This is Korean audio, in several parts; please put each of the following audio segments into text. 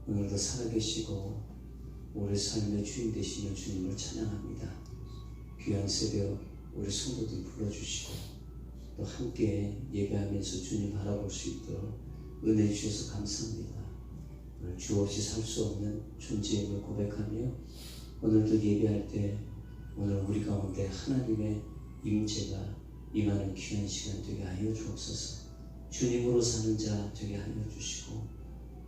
오늘도 살아계시고 우리 삶의 주인 되시는 주님을 찬양합니다. 귀한 새벽 우리 성도들 불러주시고 또 함께 예배하면서 주님 바라볼 수 있도록 은혜 주셔서 감사합니다. 오늘 주 없이 살 수 없는 존재임을 고백하며 오늘도 예배할 때 오늘 우리 가운데 하나님의 임재가 임하는 귀한 시간 되게 하여 주옵소서. 주님으로 사는 자 되게 하여 주시고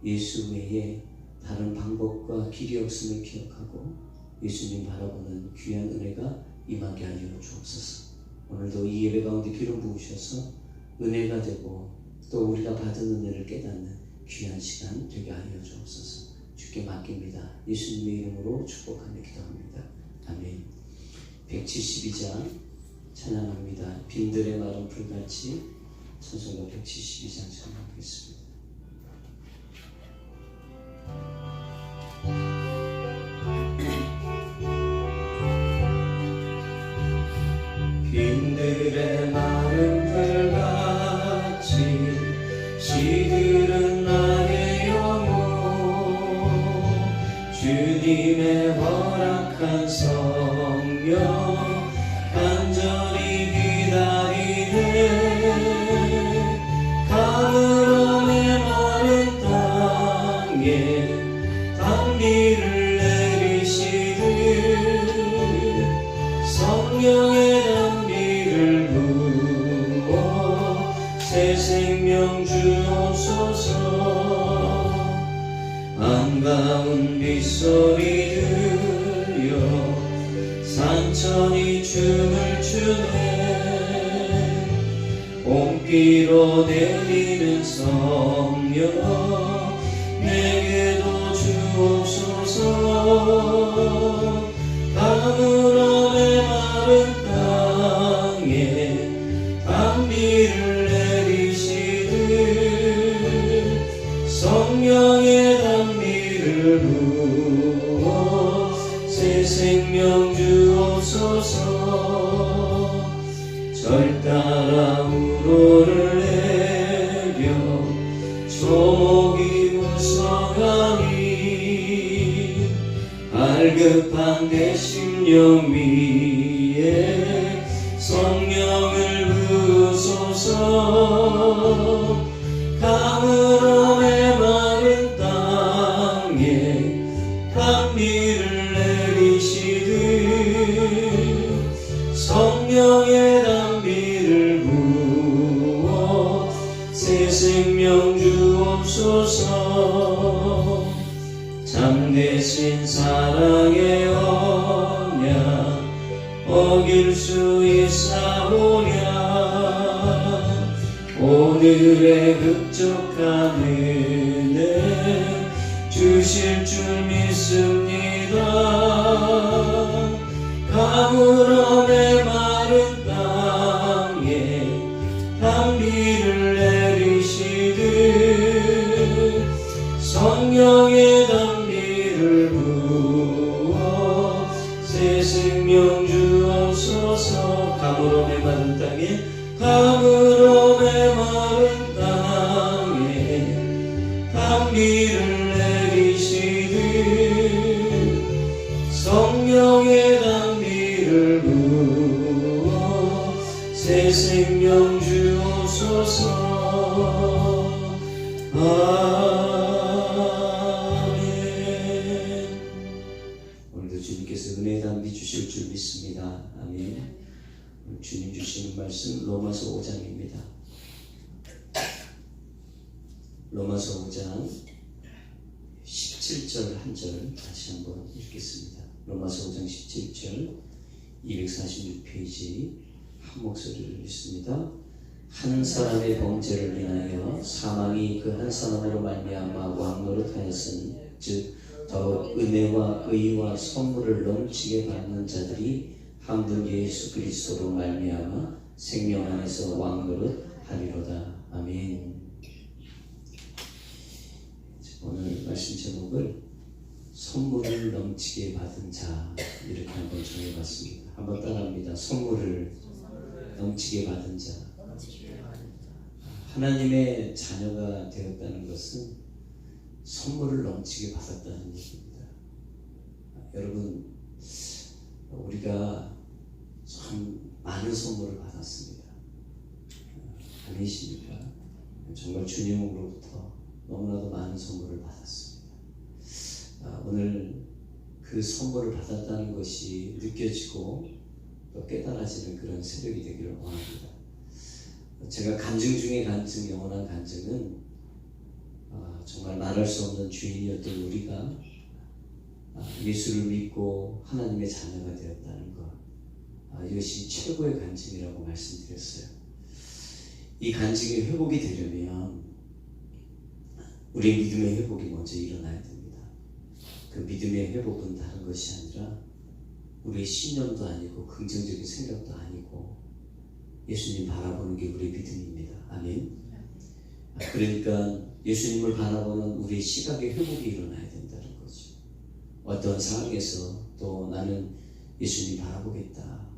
예수 외에 다른 방법과 길이 없음을 기억하고 예수님 바라보는 귀한 은혜가 임하게 하여 주옵소서. 오늘도 이 예배 가운데 기름 부으셔서 은혜가 되고 또 우리가 받은 은혜를 깨닫는 귀한 시간 되게 하여 주옵소서. 주께 맡깁니다. 예수님의 이름으로 축복하며 기도합니다. 아멘. 172장 찬양합니다. 빈들의 마른 풀같이 찬송가 172장 찬양하겠습니다. 빈들의 마른 풀같이 시들은 나의 영혼 주님의 허락한 성령 간절히 기다리네 가을로 메마른 땅에 단비를 내리시듯 성령의 단비를 부어 새 생명 주옵소서. 안가운 빗소리 들려 산천이 춤을 추네 봄비로 내리는 성령 내게도 주옵소서. 가물어 메마른 땅에 단비를 내리시듯 성령의 단비를 부어 새 생명 주옵소서. 절 따라 우로를 내려 초목이 무성하니 갈급한 내 심령 위에 성령을 부으소서. 가물어 메마른 땅에 단비를 내리시듯 성령의 단비를 부어 새 생명 주옵소서. 참되신 사랑의 언약 어길 수 있사오랴 오늘의 흡족한 은혜 주실 줄 믿습니다. 가물어 메마른 땅에 단비를 내리시듯 성령의 단비를 부어 새 생명 주옵소서. 가물어 메마른 땅에 가물어 메마른 땅에 단비를 내리시듯 성령의 단비를 부어 새 생명 주옵소서. 아멘. 오늘도 주님께서 은혜의 단비 주실 줄 믿습니다. 아멘. 주님 주시는 말씀 로마서 5장입니다. 로마서 5장 17절 한 절 다시 한번 읽겠습니다. 로마서 5장 17절 246페이지 한 목소리를 읽습니다. 한 사람의 범죄를 인하여 사망이 그 한 사람으로 말미암아 왕노릇하였으니 즉 더욱 은혜와 의와 선물을 넘치게 받는 자들이 한 분 예수 그리스도로 말미암아 생명 안에서 왕노릇하리로다. 아멘. 오늘 말씀 제목을 선물을 넘치게 받은 자 이렇게 한번 정해봤습니다. 한번 따라합니다. 선물을 넘치게 받은 자. 하나님의 자녀가 되었다는 것은 선물을 넘치게 받았다는 얘기입니다. 여러분, 우리가 참 많은 선물을 받았습니다. 아니십니까? 정말 주님으로부터 너무나도 많은 선물을 받았습니다. 오늘 그 선물을 받았다는 것이 느껴지고 또 깨달아지는 그런 새벽이 되기를 원합니다. 제가 간증 중에 간증, 영원한 간증은 정말 말할 수 없는 주인이었던 우리가 예수를 믿고 하나님의 자녀가 되었다는 것, 이것이 최고의 간증이라고 말씀드렸어요. 이 간증이 회복이 되려면 우리의 믿음의 회복이 먼저 일어나야 됩니다. 그 믿음의 회복은 다른 것이 아니라 우리의 신념도 아니고 긍정적인 생각도 아니고 예수님 바라보는 게 우리의 믿음입니다. 아멘. 그러니까 예수님을 바라보는 우리의 시각의 회복이 일어나야 된다는 거죠. 어떤 상황에서 또 나는 예수님 바라보겠다.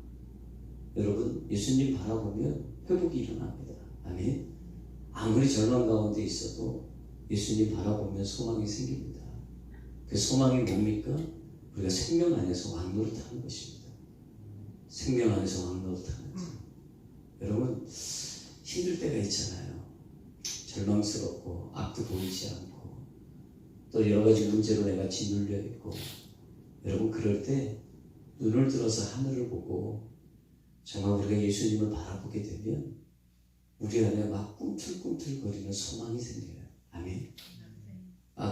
여러분, 예수님 바라보면 회복이 일어납니다. 아멘. 아무리 절망 가운데 있어도 예수님 바라보면 소망이 생깁니다. 그 소망이 뭡니까? 우리가 생명 안에서 왕노릇하는 것입니다. 생명 안에서 왕노릇하는 것. 여러분, 힘들 때가 있잖아요. 절망스럽고 앞도 보이지 않고 또 여러 가지 문제로 내가 짓눌려 있고, 여러분 그럴 때 눈을 들어서 하늘을 보고 정말 우리가 예수님을 바라보게 되면 우리 안에 막 꿈틀꿈틀거리는 소망이 생겨요. 아멘.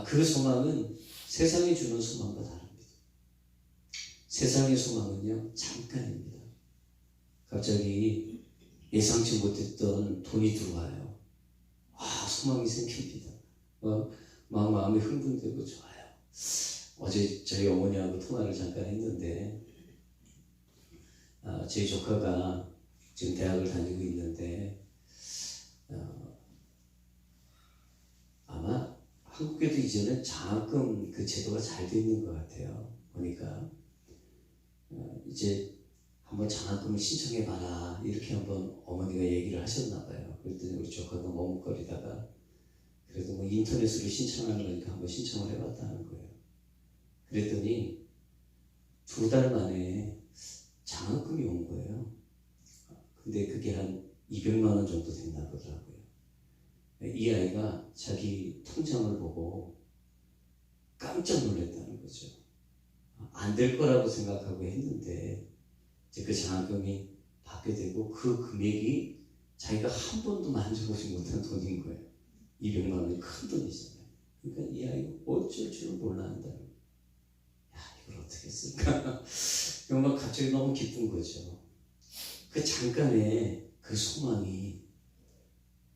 그 소망은 세상이 주는 소망과 다릅니다. 세상의 소망은요, 잠깐입니다. 갑자기 예상치 못했던 돈이 들어와요. 소망이 생깁니다. 마음이 흥분되고 좋아요. 어제 저희 어머니하고 통화를 잠깐 했는데, 제 조카가 지금 대학을 다니고 있는데, 아마 한국에도 이제는 장학금 그 제도가 잘 돼 있는 것 같아요. 보니까 이제 한번 장학금을 신청해봐라 이렇게 한번 어머니가 얘기를 하셨나 봐요. 그랬더니 우리 조카가 머뭇거리다가 그래도 뭐 인터넷으로 신청하는 거니까 한번 신청을 해봤다는 거예요. 그랬더니 2달 만에 장학금이 온 거예요. 근데 그게 한 200만 원 정도 된다 그러더라고요. 이 아이가 자기 통장을 보고 깜짝 놀랐다는 거죠. 안 될 거라고 생각하고 했는데 이제 그 장학금이 받게 되고 그 금액이 자기가 한 번도 만져보지 못한 돈인 거예요. 200만 원이 큰 돈이잖아요. 그러니까 이 아이가 어쩔 줄을 몰라 한다는 거예요. 이걸 어떻게 했을까? 이거 막 갑자기 너무 기쁜 거죠. 그 잠깐의 그 소망이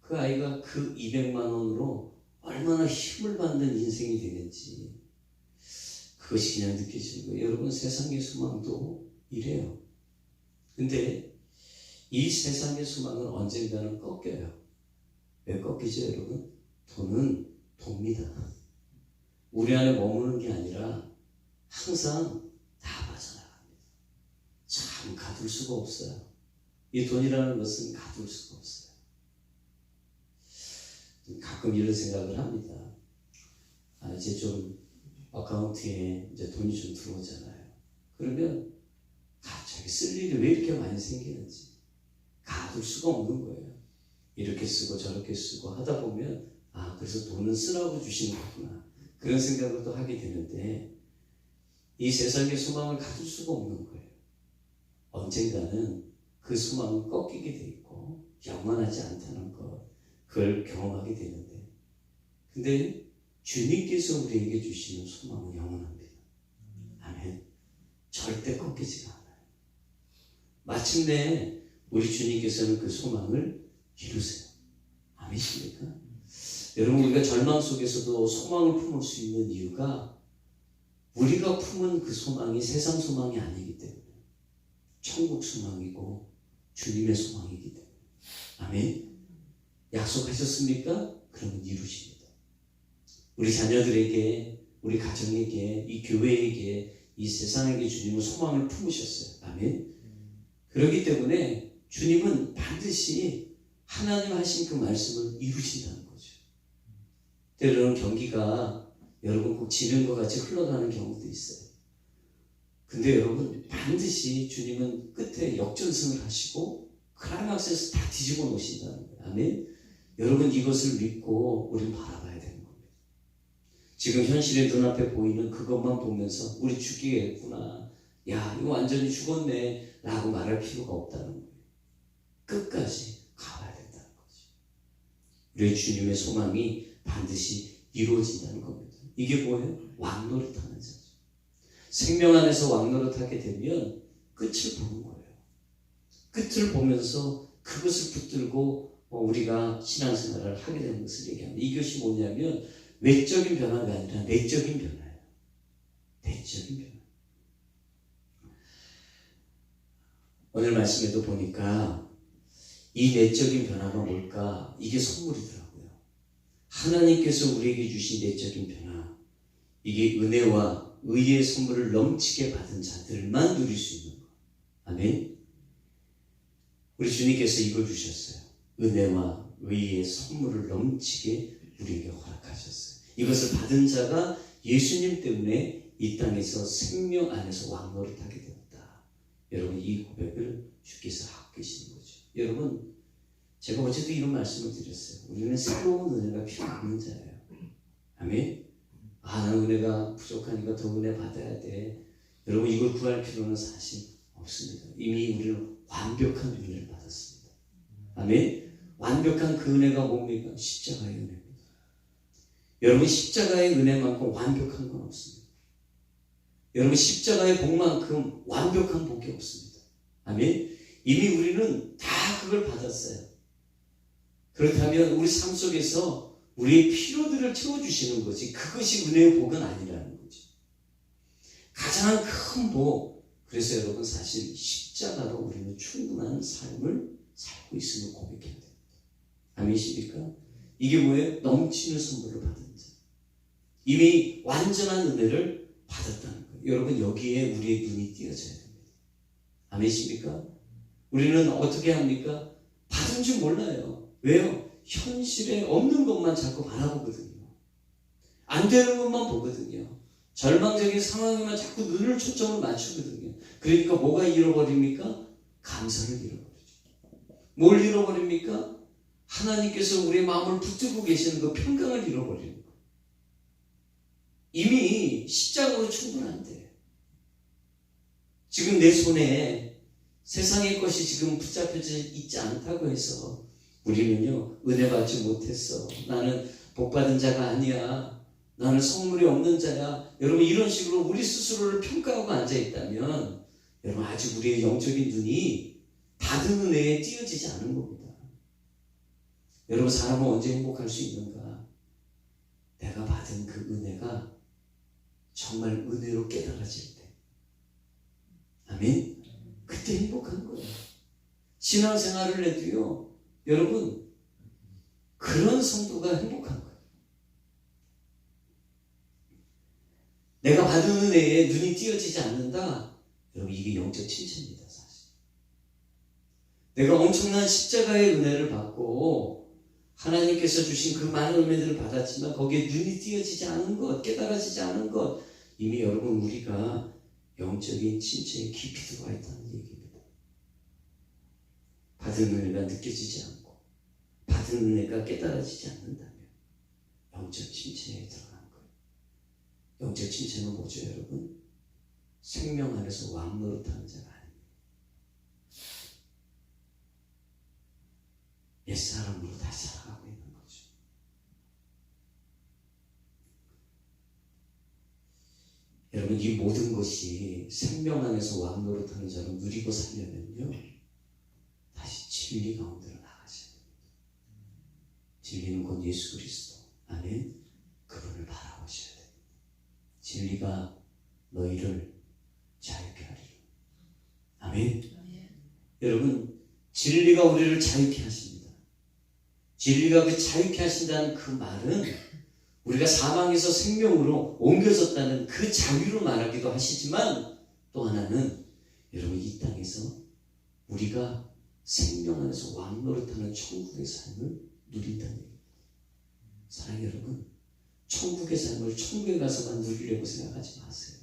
그 아이가 그 200만 원으로 얼마나 힘을 받는 인생이 되는지 그것이 그냥 느껴지는 거예요. 여러분, 세상의 소망도 이래요. 근데 이 세상의 소망은 언젠가는 꺾여요. 왜 꺾이죠, 여러분? 돈은 돕니다. 우리 안에 머무는 게 아니라 항상 다 빠져나갑니다. 참 가둘 수가 없어요. 이 돈이라는 것은 가둘 수가 없어요. 가끔 이런 생각을 합니다. 이제 좀 어카운트에 이제 돈이 좀 들어오잖아요. 그러면 갑자기 쓸 일이 왜 이렇게 많이 생기는지 가둘 수가 없는 거예요. 이렇게 쓰고 저렇게 쓰고 하다 보면 그래서 돈은 쓰라고 주시는 거구나, 그런 생각을 또 하게 되는데, 이 세상의 소망을 가질 수가 없는 거예요. 언젠가는 그 소망은 꺾이게 돼 있고 영원하지 않다는 것, 그걸 경험하게 되는데, 근데 주님께서 우리에게 주시는 소망은 영원합니다. 아멘. 절대 꺾이지가 않아요. 마침내 우리 주님께서는 그 소망을 이루세요. 아멘입니까? 여러분, 우리가 절망 속에서도 소망을 품을 수 있는 이유가 우리가 품은 그 소망이 세상 소망이 아니기 때문에 천국 소망이고 주님의 소망이기 때문에. 아멘. 약속하셨습니까? 그러면 이루십니다. 우리 자녀들에게, 우리 가정에게, 이 교회에게, 이 세상에게 주님은 소망을 품으셨어요. 아멘. 그렇기 때문에 주님은 반드시 하나님 하신 그 말씀을 이루신다는 거죠. 때로는 경기가 여러분 꼭 지는 것 같이 흘러가는 경우도 있어요. 근데 여러분 반드시 주님은 끝에 역전승을 하시고 클라이막스에서 다 뒤집어 놓으신다는 거예요. 아멘. 여러분 이것을 믿고 우리는 바라봐야 되는 겁니다. 지금 현실의 눈앞에 보이는 그것만 보면서 우리 죽이겠구나, 야 이거 완전히 죽었네 라고 말할 필요가 없다는 거예요. 끝까지 가봐야 된다는 거죠. 우리 주님의 소망이 반드시 이루어진다는 겁니다. 이게 뭐예요? 왕노릇하는 자죠. 생명 안에서 왕노릇하게 되면 끝을 보는 거예요. 끝을 보면서 그것을 붙들고 우리가 신앙생활을 하게 되는 것을 얘기합니다. 이것이 뭐냐면 외적인 변화가 아니라 내적인 변화예요. 내적인 변화. 오늘 말씀에도 보니까 이 내적인 변화가 뭘까? 이게 선물이더라고요. 하나님께서 우리에게 주신 내적인 변화, 이게 은혜와 의의 선물을 넘치게 받은 자들만 누릴 수 있는 것. 아멘. 우리 주님께서 이걸 주셨어요. 은혜와 의의 선물을 넘치게 우리에게 허락하셨어요. 이것을 받은 자가 예수님 때문에 이 땅에서 생명 안에서 왕노릇하게 되었다. 여러분 이 고백을 주께서 하고 계시는 거죠. 여러분 제가 어제도 이런 말씀을 드렸어요. 우리는 새로운 은혜가 필요 없는 자예요. 아멘. 난 은혜가 부족하니까 더 은혜 받아야 돼. 여러분 이걸 구할 필요는 사실 없습니다. 이미 우리는 완벽한 은혜를 받았습니다. 아멘. 완벽한 그 은혜가 뭡니까? 십자가의 은혜입니다. 여러분 십자가의 은혜만큼 완벽한 건 없습니다. 여러분 십자가의 복만큼 완벽한 복이 없습니다. 아멘. 이미 우리는 다 그걸 받았어요. 그렇다면 우리 삶 속에서 우리의 필요들을 채워주시는 거지 그것이 은혜의 복은 아니라는 거지. 가장 큰 복. 그래서 여러분 사실 십자가로 우리는 충분한 삶을 살고 있음을 고백해야 됩니다. 아멘이십니까? 이게 뭐예요? 넘치는 선물을 받은 자. 이미 완전한 은혜를 받았다는 거예요. 여러분 여기에 우리의 눈이 띄어져야 됩니다. 아멘이십니까? 우리는 어떻게 합니까? 받은 줄 몰라요. 왜요? 현실에 없는 것만 자꾸 바라보거든요. 안 되는 것만 보거든요. 절망적인 상황에만 자꾸 눈을 초점을 맞추거든요. 그러니까 뭐가 잃어버립니까? 감사를 잃어버리죠. 뭘 잃어버립니까? 하나님께서 우리의 마음을 붙들고 계시는 그 평강을 잃어버리는 거예요. 이미 십자가로 충분한데 지금 내 손에 세상의 것이 지금 붙잡혀져 있지 않다고 해서 우리는요 은혜 받지 못했어, 나는 복받은 자가 아니야, 나는 선물이 없는 자야, 여러분 이런 식으로 우리 스스로를 평가하고 앉아있다면 여러분 아직 우리의 영적인 눈이 받은 은혜에 띄어지지 않은 겁니다. 여러분 사람은 언제 행복할 수 있는가? 내가 받은 그 은혜가 정말 은혜로 깨달아질 때. 아멘. 그때 행복한 거예요. 신앙생활을 해도요 여러분 그런 성도가 행복한 거예요. 내가 받은 은혜에 눈이 띄어지지 않는다. 여러분 이게 영적 침체입니다. 사실 내가 엄청난 십자가의 은혜를 받고 하나님께서 주신 그 많은 은혜들을 받았지만 거기에 눈이 띄어지지 않은 것, 깨달아지지 않은 것, 이미 여러분 우리가 영적인 침체에 깊이 들어와 있다는 얘기입니다. 받은 은혜가 느껴지지 않고 받은 은혜가 깨달아지지 않는다면 영적 침체에 들어간 거예요. 영적 침체는 뭐죠 여러분? 생명 안에서 왕노릇하는 자가 아닙니다. 옛사람으로 다시 살아가고 있는 거죠. 여러분 이 모든 것이 생명 안에서 왕노릇하는 자로 누리고 살려면요 다시 진리 가운데로 나가셔야 됩니다. 진리는 곧 예수 그리스도. 아멘. 그분을 바라보셔야 됩니다. 진리가 너희를 자유케 하리라. 아멘. 여러분 진리가 우리를 자유케 하십니다. 진리가 그 자유케 하신다는 그 말은 우리가 사망에서 생명으로 옮겨졌다는 그 자유를 말하기도 하시지만 또 하나는 여러분 이 땅에서 우리가 생명 안에서 왕노릇하는 천국의 삶을 누린다는 얘기입니다. 사랑하는 여러분, 천국의 삶을 천국에 가서만 누리려고 생각하지 마세요.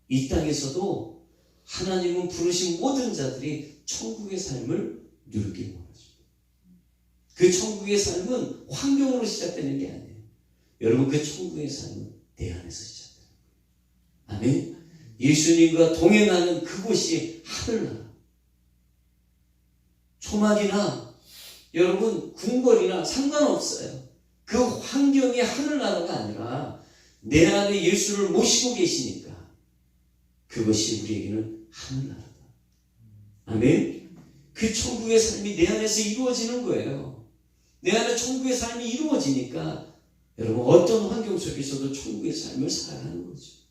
이 땅에서도 하나님은 부르신 모든 자들이 천국의 삶을 누리기 원하십니다. 그 천국의 삶은 환경으로 시작되는 게 아니에요. 여러분, 그 천국의 삶은 내 안에서 시작돼요. 아멘. 예수님과 동행하는 그곳이 하늘나라. 초막이나 여러분 궁궐이나 상관없어요. 그 환경이 하늘나라가 아니라 내 안에 예수를 모시고 계시니까 그것이 우리에게는 하늘나라다. 아멘. 그 천국의 삶이 내 안에서 이루어지는 거예요. 내 안에 천국의 삶이 이루어지니까 여러분 어떤 환경 속에서도 천국의 삶을 살아가는 거죠.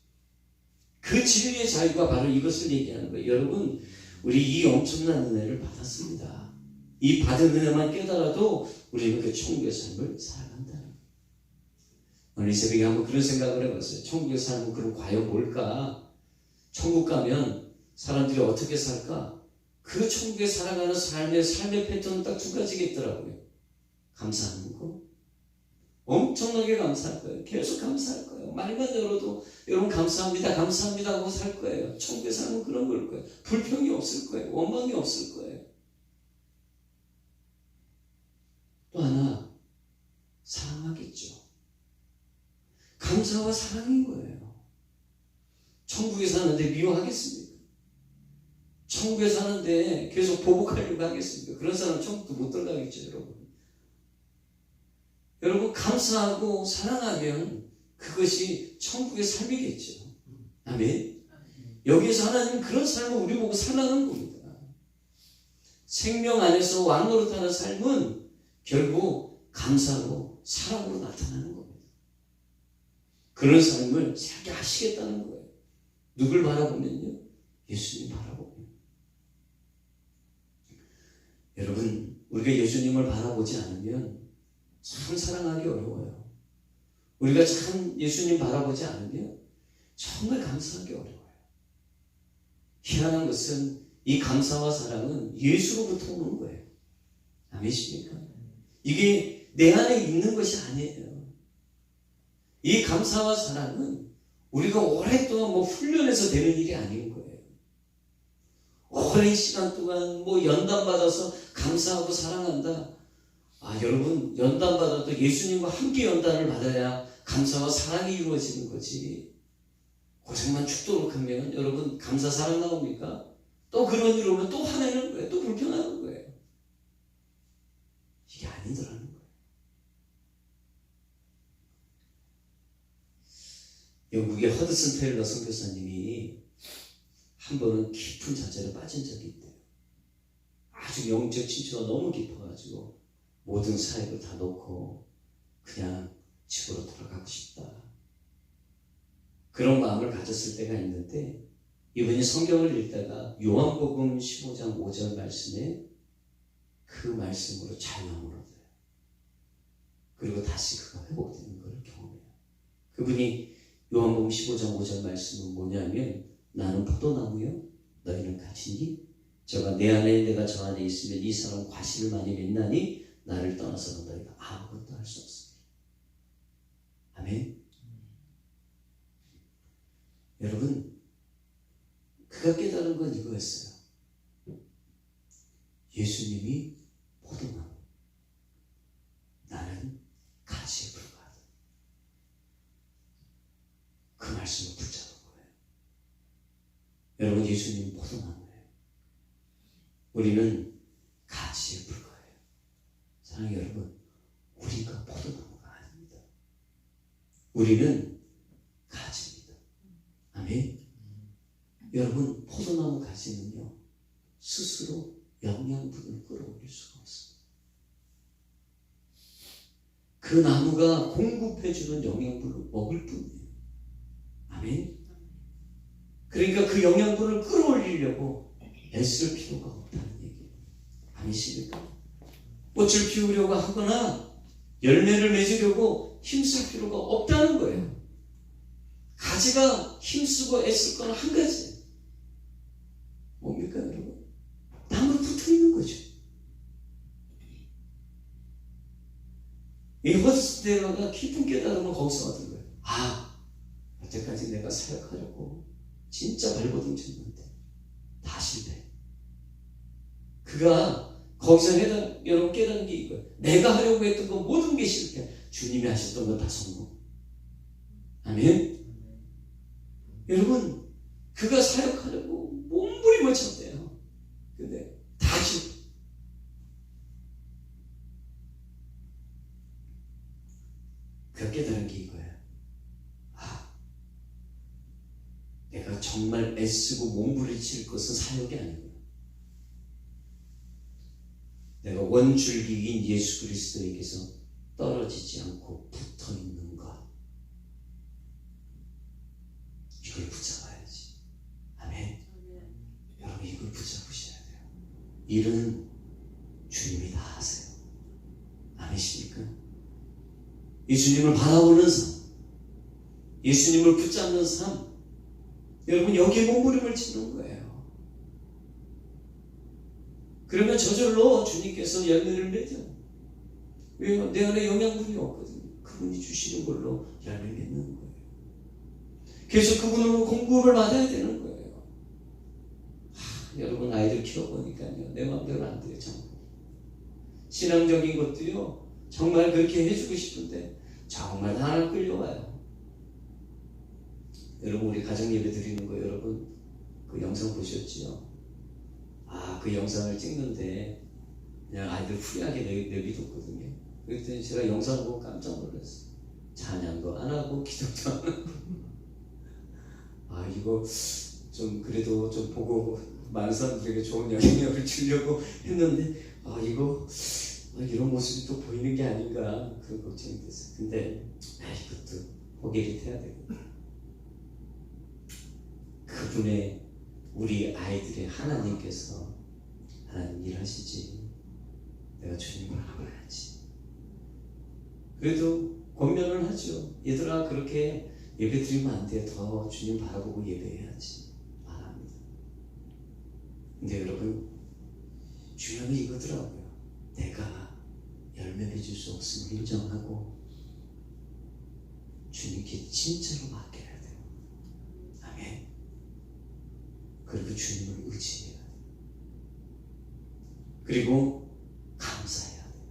그 진리의 자유가 바로 이것을 얘기하는 거예요. 여러분, 우리 이 엄청난 은혜를 받았습니다. 이 받은 은혜만 깨달아도 우리는 그 천국의 삶을 살아간다는 거예요. 오늘 이 새벽에 한번 그런 생각을 해봤어요. 천국의 삶은 그럼 과연 뭘까? 천국 가면 사람들이 어떻게 살까? 그 천국에 살아가는 삶의 패턴은 딱 두 가지가 있더라고요. 감사하는 거. 엄청나게 감사할 거예요. 계속 감사할 거예요. 말만 열어도 여러분 감사합니다, 감사합니다 하고 살 거예요. 천국에 살면 그런 걸 거예요. 불평이 없을 거예요. 원망이 없을 거예요. 또 하나, 사랑하겠죠. 감사와 사랑인 거예요. 천국에 사는데 미워하겠습니까? 천국에 사는데 계속 보복하려고 하겠습니까? 그런 사람 천국도 못 들어가겠죠, 여러분. 여러분, 감사하고 사랑하면 그것이 천국의 삶이겠죠. 아멘. 여기에서 하나님은 그런 삶을 우리 보고 살라는 겁니다. 생명 안에서 왕노릇하는 삶은 결국 감사로 사랑으로 나타나는 겁니다. 그런 삶을 살게 하시겠다는 거예요. 누굴 바라보면요? 예수님 바라보면. 여러분, 우리가 예수님을 바라보지 않으면 참 사랑하기 어려워요. 우리가 참 예수님 바라보지 않으면 정말 감사하기 어려워요. 희한한 것은 이 감사와 사랑은 예수로부터 오는 거예요. 아멘이십니까? 이게 내 안에 있는 것이 아니에요. 이 감사와 사랑은 우리가 오랫동안 훈련해서 되는 일이 아닌 거예요. 오랜 시간 동안 연단받아서 감사하고 사랑한다. 여러분, 연단받아도 예수님과 함께 연단을 받아야 감사와 사랑이 이루어지는 거지. 고생만 죽도록 하면 여러분 감사 사랑 나옵니까? 또 그런 일 오면 또 화내는 거예요. 또 불평하는 거예요. 이게 아니더라는 거예요. 영국의 허드슨 테일러 선교사님이 한 번은 깊은 좌절에 빠진 적이 있대요. 아주 영적 진처가 너무 깊어가지고 모든 사역을 다 놓고 그냥 집으로 돌아가고 싶다. 그런 마음을 가졌을 때가 있는데 이분이 성경을 읽다가 요한복음 15장 5절 말씀에 그 말씀으로 자유함을 얻어요. 그리고 다시 그가 회복되는 것을 경험해요. 그분이 요한복음 15장 5절 말씀은 뭐냐면 나는 포도나무요 너희는 가지니 저가 내 안에 내가 저 안에 있으면 이 사람 과실을 많이 맺나니 나를 떠나서는 너희가 아무것도 할 수 없습니다. 아멘. 여러분, 그가 깨달은 건 이거였어요. 예수님이 포도나무, 나는 가지에 불과하다. 그 말씀을 붙잡은 거예요. 여러분, 예수님은 포도나무예요. 우리는 가지에 불과해요. 사랑하는 여러분, 우리가 포도나무가 아닙니다. 우리는 가지입니다. 아멘. 여러분, 포도나무 가지는요 스스로 영양분을 끌어올릴 수가 없습니다. 그 나무가 공급해주는 영양분을 먹을 뿐이에요. 아멘. 그러니까 그 영양분을 끌어올리려고 애쓸 필요가 없다는 얘기예요. 아니십니까? 꽃을 피우려고 하거나 열매를 맺으려고 힘쓸 필요가 없다는 거예요. 가지가 힘쓰고 애쓸 건 한 가지. 뭡니까 여러분? 나무에 붙어 있는 거죠. 이 허드슨대가 깊은 깨달음을 거기서 얻은 거예요. 아, 여태까지 내가 사역하려고 진짜 발버둥 쳤는데 다 실패. 그가 거기서 여러분 깨달은 게 이거예요. 내가 하려고 했던 거 모든 게 실패. 주님이 하셨던 건 다 성공. 아멘. 여러분, 그가 사역하려고 몸부림을 쳤대요. 근데 다 실패. 그가 깨달은 게 이거예요. 아, 내가 정말 애쓰고 몸부림칠 것은 사역이 아니구나. 내가 원줄기인 예수 그리스도에게서 떨어지지 않고 붙어 있는 것, 이걸 붙잡아야지. 아멘. 여러분, 이걸 붙잡으셔야 돼요. 일은 주님이 다 하세요. 아멘이십니까? 예수님을 바라보는 삶, 예수님을 붙잡는 삶, 여러분 여기에 몸부림을 치는 거예요. 그러면 저절로 주님께서 열매를 맺어요. 왜요? 내 안에 영양분이 없거든요. 그분이 주시는 걸로 열매 맺는 거예요. 그래서 그분으로 공급을 받아야 되는 거예요. 여러분 아이들 키워보니까요, 내 마음대로 안 돼요. 정말. 신앙적인 것도요, 정말 그렇게 해주고 싶은데 정말 다 하나 끌려와요. 여러분, 우리 가정 예배 드리는 거 여러분 그 영상 보셨지요? 아, 그 영상을 찍는데 그냥 아이들 후리하게 내비뒀거든요. 그랬더니 제가 영상 보고 깜짝 놀랐어요. 찬양도 안 하고 기도도 안 하고. 아, 이거 좀 그래도 좀 보고 많은 사람들에게 좋은 영향력을 주려고 했는데, 아, 이거 이런 모습이 또 보이는 게 아닌가, 그런 걱정이 됐어요. 근데 이것도 포기를 해야 되겠다. 그분의, 우리 아이들의 하나님께서 하나님 일하시지, 내가 주님을 알아야지. 그래도 권면을 하죠. 얘들아, 그렇게 예배 드리면 안 돼. 더 주님 바라보고 예배해야지 말합니다. 근데 여러분, 중요한 게 이거더라고요. 내가 열매 맺을 수 없음을 인정하고 주님께 진짜로 맡겨야 돼요. 아멘. 그리고 주님을 의지해야 돼요. 그리고 감사해야 돼요.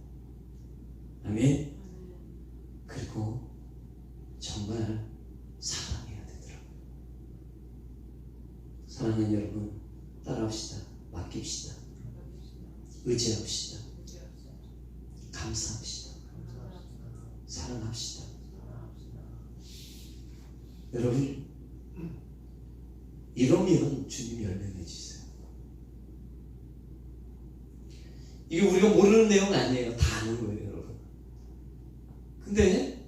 아멘. 그리고 정말 사랑해야 되더라고요. 사랑하는 여러분, 따라합시다. 맡깁시다. 의지합시다. 감사합시다. 사랑합시다. 여러분, 이러면 주님이 열매 맺으세요. 이게 우리가 모르는 내용 아니에요. 다 아는 거예요, 여러분. 근데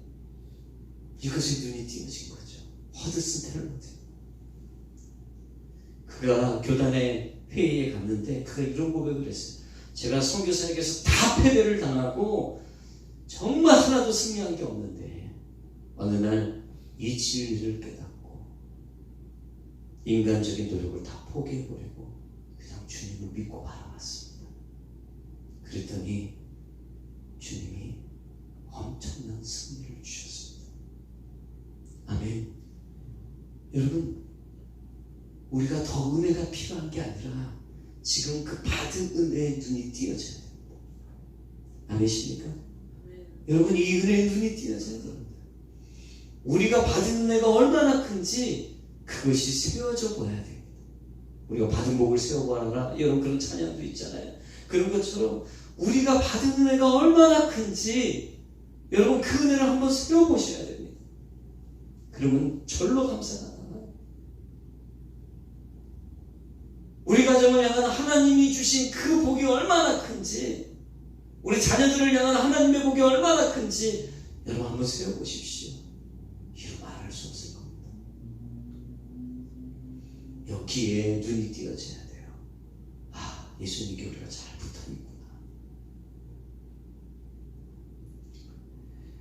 이것이 눈이 띄어진 거죠. 허드슨 탤런트. 그가 교단의 회의에 갔는데 그가 이런 고백을 했어요. 제가 선교사에게서 다 패배를 당하고 정말 하나도 승리한 게 없는데 어느 날 이 진리를 깨닫고 인간적인 노력을 다 포기해버리고 그냥 주님을 믿고 바라봤습니다. 그랬더니 주님이 엄청난 승리를 주셨습니다. 아멘. 여러분, 우리가 더 은혜가 필요한 게 아니라 지금 그 받은 은혜의 눈이 띄어져야 됩니다. 아멘이십니까? 여러분, 이 은혜의 눈이 띄어져야 됩니다. 우리가 받은 은혜가 얼마나 큰지 그것이 세워져 보여야 됩니다. 우리가 받은 복을 세워보아라, 여러분 그런 찬양도 있잖아요. 그런 것처럼 우리가 받은 은혜가 얼마나 큰지 여러분 그 은혜를 한번 세워보셔야 됩니다. 그러면 절로 감사가 나와요. 우리 가정을 향한 하나님이 주신 그 복이 얼마나 큰지, 우리 자녀들을 향한 하나님의 복이 얼마나 큰지 여러분 한번 세워보십시오. 이루 말할 수 없을 겁니다. 여기에 눈이 띄어져야 돼요. 아, 예수님께 우리가 잘 붙어있구나.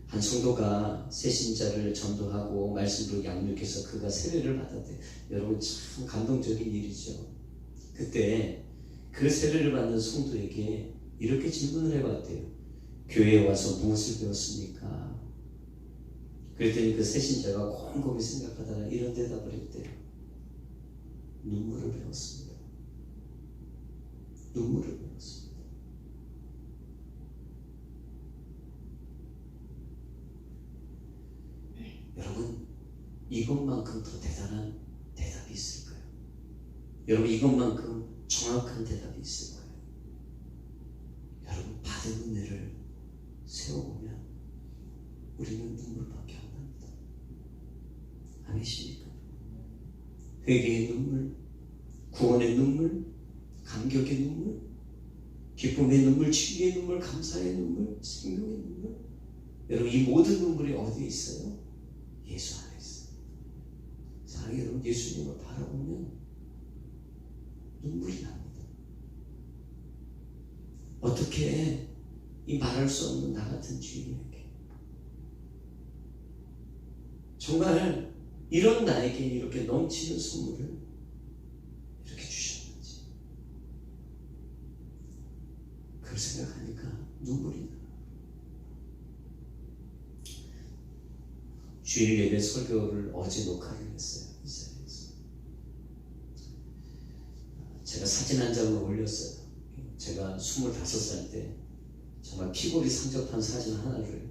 한 성도가 새신자를 전도하고 말씀으로 양육해서 그가 세례를 받았대. 여러분 참 감동적인 일이죠. 그때 그 세례를 받는 성도에게 이렇게 질문을 해봤대요. 교회에 와서 무엇을 배웠습니까? 그랬더니 그 새신자가 곰곰이 생각하다가 이런 대답을 했대요. 눈물을 배웠습니다. 눈물을 배웠습니다. 여러분, 이것만큼 더 대단한 대답이 있을까요? 여러분, 이것만큼 정확한 대답이 있을까요? 여러분, 받은 은혜를 세워보면 우리는 눈물밖에 안 납니다. 아니십니까? 회개의 눈물, 구원의 눈물, 감격의 눈물, 기쁨의 눈물, 치유의 눈물, 감사의 눈물, 생명의 눈물. 여러분, 이 모든 눈물이 어디에 있어요? 예수 안에 있어요. 사랑하는 여러분, 예수님을 바라보면 눈물이 납니다. 어떻게 이 말할 수 없는 나 같은 주인에게 정말 이런 나에게 이렇게 넘치는 선물을 이렇게 주셨는지, 그걸 생각하니까 눈물이 나. 주일 예배 설교를 어제 녹화를 했어요. 이 자리에서 제가 사진 한 장을 올렸어요. 제가 25살 때 정말 피골이 상접한 사진 하나를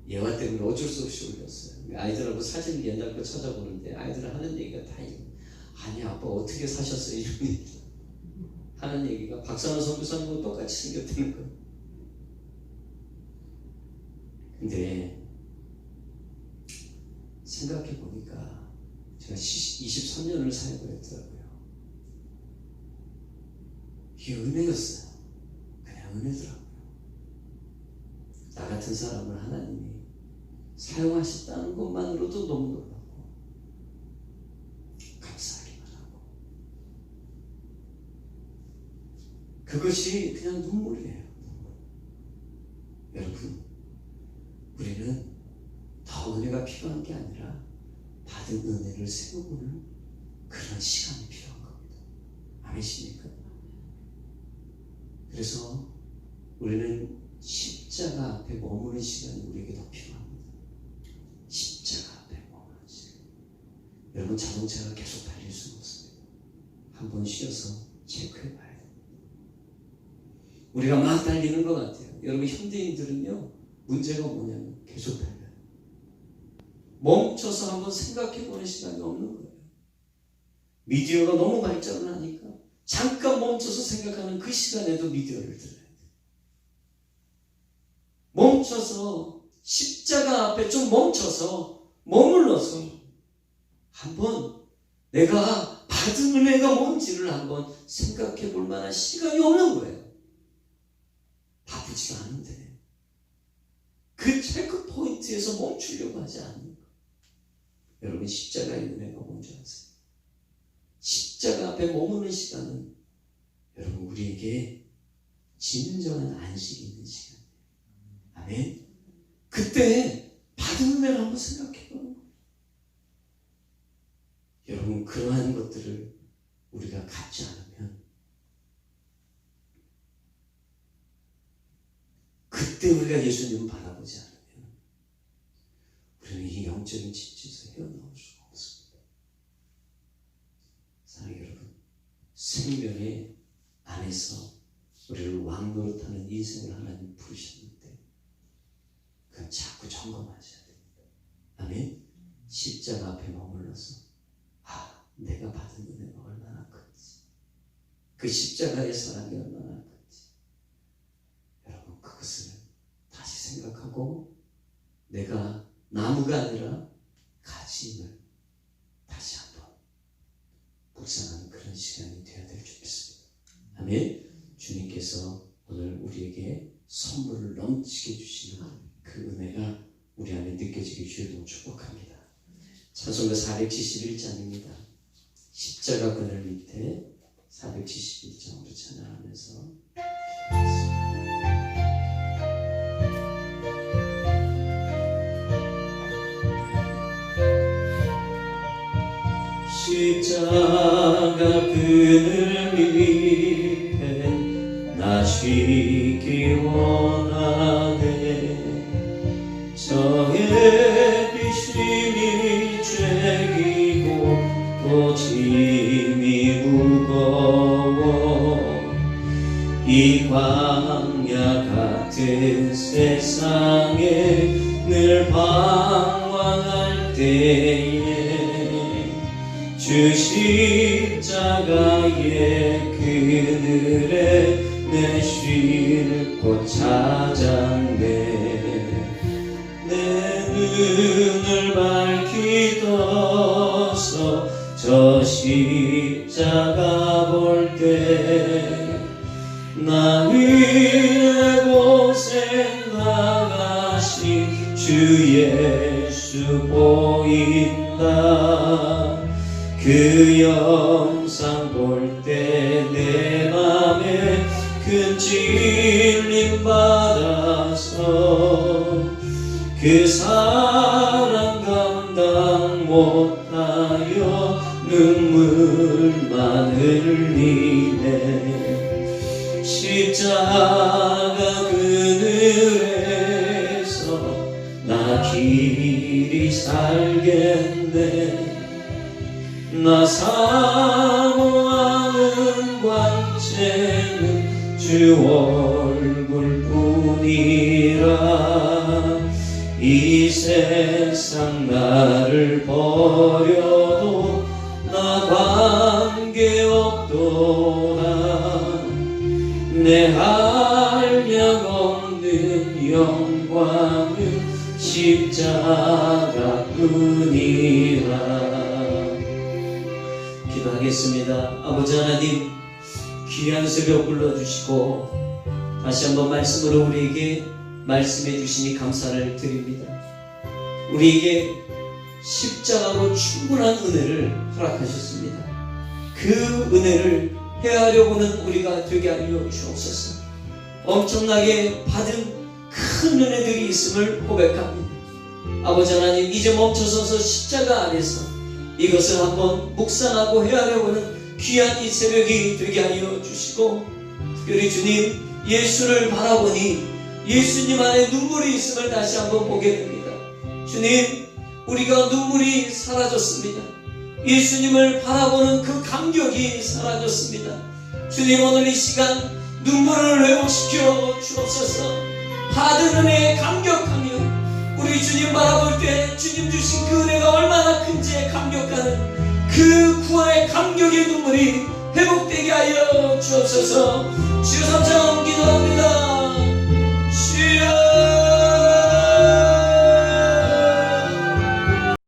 예화 때문에 어쩔 수 없이 올렸어요. 아이들하고 사진을 옛날 거 찾아보는데 아이들 하는 얘기가 다 아니 아빠 어떻게 사셨어요? 이런 얘기 하는 얘기가 박상원 선교사님과 똑같이 생겼다는 거예요. 근데 생각해 보니까 제가 23년을 사역을 했더라고요. 이게 은혜였어요. 그냥 은혜더라고요. 나 같은 사람을 하나님이 사용하셨다는 것만으로도 너무 놀랍고 감사하기만 하고, 그것이 그냥 눈물이에요. 눈물. 여러분, 우리는 더 은혜가 필요한 게 아니라 받은 은혜를 세워보는 그런 시간이 필요한 겁니다. 아니십니까? 그래서 우리는 십자가 앞에 머무는 시간이 우리에게 더 필요합니다. 십자가 앞에 머무는 시간. 여러분, 자동차가 계속 달릴 수는 없습니다. 한번 쉬어서 체크해 봐야 됩니다. 우리가 막 달리는 것 같아요. 여러분, 현대인들은요, 문제가 뭐냐면 계속 달려요. 멈춰서 한번 생각해 보는 시간이 없는 거예요. 미디어가 너무 발전을 하니까 잠깐 멈춰서 생각하는 그 시간에도 미디어를 들어요. 멈춰서 십자가 앞에 좀 멈춰서 머물러서 한번 내가 받은 은혜가 뭔지를 한번 생각해 볼 만한 시간이 없는 거예요. 바쁘지가 않은데 그 체크 포인트에서 멈추려고 하지 않는 거예요. 여러분, 십자가의 은혜가 뭔지 아세요? 십자가 앞에 머무는 시간은 여러분, 우리에게 진정한 안식이 있는 시간. 아멘. 그때 받은 은혜를 한번 생각해 보는 거예요. 여러분, 그러한 것들을 우리가 갖지 않으면 그때 우리가 예수님을 바라보지 않으면 우리는 이 영적인 진지에서 헤어나올 수가 없습니다. 사랑하는 여러분, 생명의 안에서 우리를 왕노릇하는 인생을 하나님 부르셨는데 그건 자꾸 점검하셔야 됩니다. 아멘. 십자가 앞에 머물러서 내가 받은 은혜가 얼마나 큰지, 그 십자가의 사랑이 얼마나 큰지 여러분, 그것을 다시 생각하고 내가 나무가 아니라 가지임을 다시 한번 묵상하는 그런 시간이 되어야 될 줄 믿습니다. 아멘. 주님께서 오늘 우리에게 선물을 넘치게 주시는 그 은혜가 우리 안에 느껴지길 주여 축복합니다. 찬송가 471장입니다. 십자가 그늘 밑에 471장으로 찬양하면서 십자가 그늘 밑에 나 쉬기 원하네. 저의 비심이 죄이고 또 짐이 무거워 이 광야 같은 세상에 늘 방황할 때에 주 십자가의 그늘에 내 쉴 곳 찾았네. 내 눈을 밝히 떠서 저 십자가 볼 때 나 위에 고생당하신 주 예수 보인다. 그 영상 볼 때 내 맘에 큰 찔림 받아서 그 사랑 감당 못하여 눈물만 흘리네. 십자가 그늘에서 나 길이 살겠네. 나 사모하는 관체는 주 얼굴뿐이라. 이 세상 나를 버려도 나 관계없도다. 내 한량 없는 영광은 십자가뿐이라. 기도하겠습니다. 아버지 하나님, 귀한 새벽 불러주시고 다시 한번 말씀으로 우리에게 말씀해 주시니 감사를 드립니다. 우리에게 십자가로 충분한 은혜를 허락하셨습니다. 그 은혜를 헤아려보는 우리가 되게 하여 주옵소서. 엄청나게 받은 큰 은혜들이 있음을 고백합니다. 아버지 하나님, 이제 멈춰서서 십자가 안에서 이것을 한번 묵상하고 헤아려보는 귀한 이 새벽이 되게 하여 주시고, 특별히 주님 예수를 바라보니 예수님 안에 눈물이 있음을 다시 한번 보게 됩니다. 주님, 우리가 눈물이 사라졌습니다. 예수님을 바라보는 그 감격이 사라졌습니다. 주님, 오늘 이 시간 눈물을 회복시켜 주옵소서. 받은 은혜에 감격하며 우리 주님 바라볼 때 주님 주신 그 은혜가 얼마나 큰지에 감격하는 그 구원의 감격의 눈물이 회복되게 하여 주옵소서. 주여 삼창